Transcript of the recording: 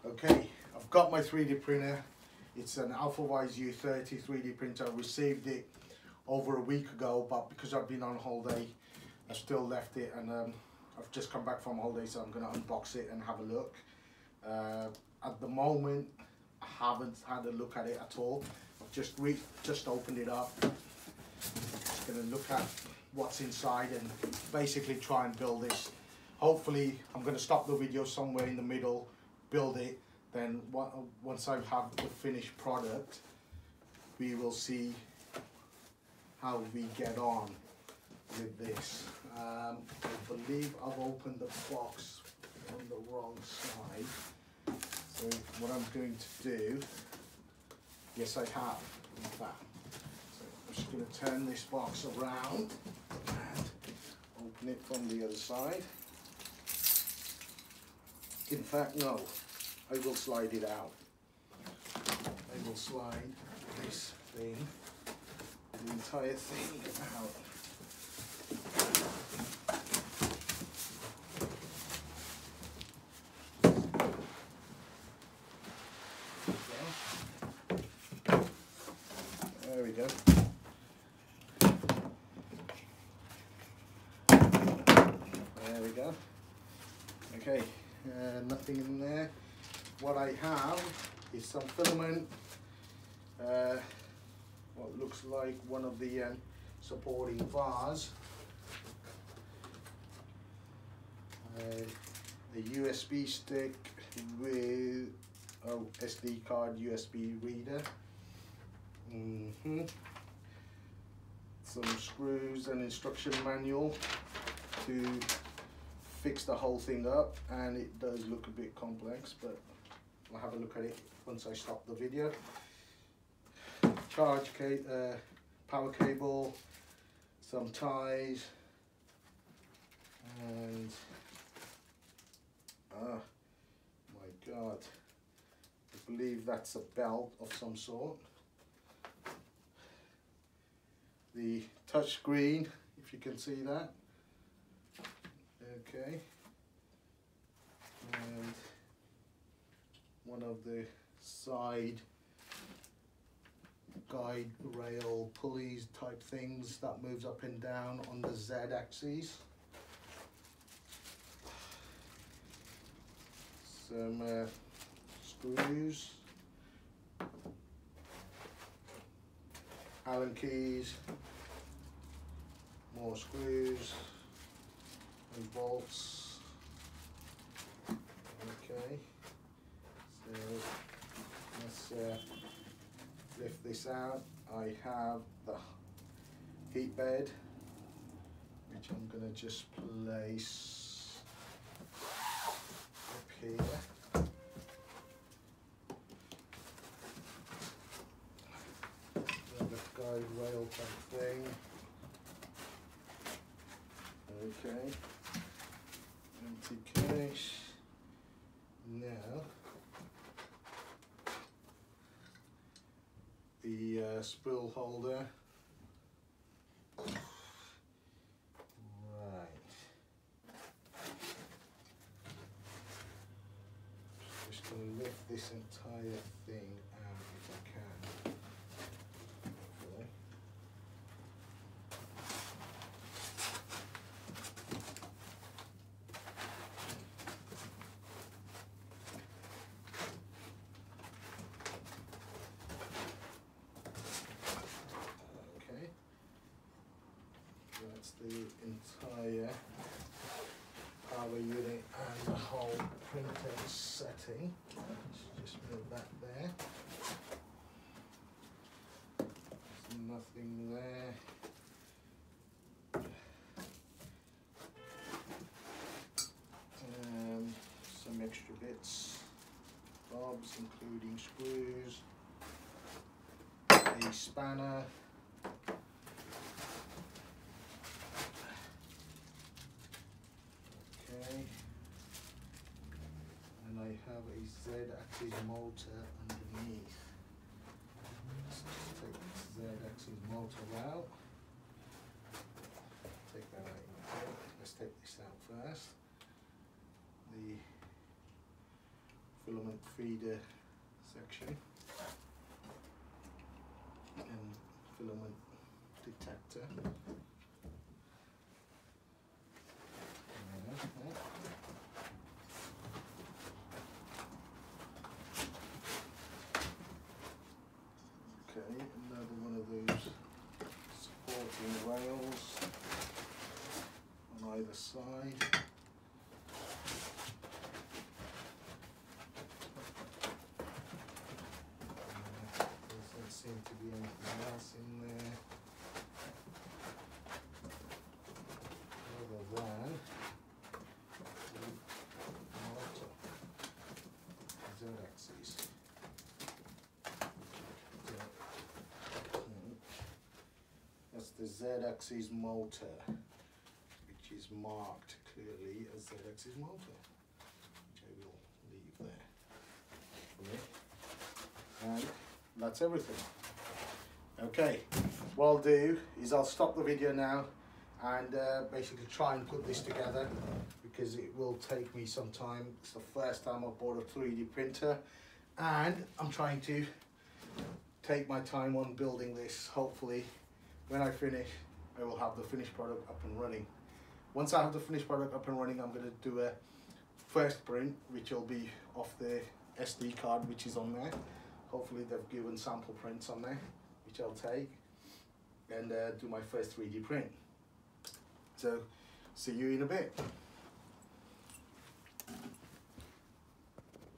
Okay, I've got my 3D printer. It's an Alfawise U30 3D printer. I received it over a week ago, but because I've been on holiday, I still left it, and I've just come back from holiday, so I'm going to unbox it and have a look. At the moment, I haven't had a look at it at all. I've just opened it up. Just going to look at what's inside and basically try and build this. Hopefully, I'm going to stop the video somewhere in the middle, build it, then once I have the finished product, we will see how we get on with this. I believe I've opened the box on the wrong side. So what I'm going to do, yes I have, in fact. So I'm just going to turn this box around and open it from the other side. In fact, no, I will slide it out. I will slide this thing, the entire thing out. There we go. There we go. Okay, nothing in there. What I have is some filament, what looks like one of the supporting bars, a USB stick with SD card USB reader, some screws, and instruction manual to fix the whole thing up, and it does look a bit complex, but I'll have a look at it once I stop the video. Power cable, some ties, and my god, I believe that's a belt of some sort. The touch screen, if you can see that. Okay, and one of the side guide rail pulleys type things that moves up and down on the Z axis. Some screws, Allen keys, more screws and bolts. Okay, so let's lift this out. I have the heat bed, which I'm going to just place up here. Another guide rail type thing. Okay, empty case. Now the spool holder. Right. Just going to lift this entire thing out if I can. Okay. That's the entire power unit and the whole printer setting. Let's just move that there. There's nothing there. Some extra bits, bobs, including screws, a spanner, and I have a Z-axis motor underneath. Let's just take the Z-axis motor out. Take that out. Let's take this out first. The filament feeder section and filament detector. Okay, another one of those supporting rails on either side. Doesn't seem to be anything else in there other than Z-axis. That's the Z-axis motor, which is marked clearly as Z-axis motor, which I will leave there. And that's everything. Okay, what I'll do is I'll stop the video now and basically try and put this together, because it will take me some time. It's the first time I've bought a 3D printer, and I'm trying to take my time on building this. Hopefully when I finish, I will have the finished product up and running. Once I have the finished product up and running, I'm going to do a first print, which will be off the SD card which is on there. Hopefully they've given sample prints on there, which I'll take and do my first 3D print. So see you in a bit.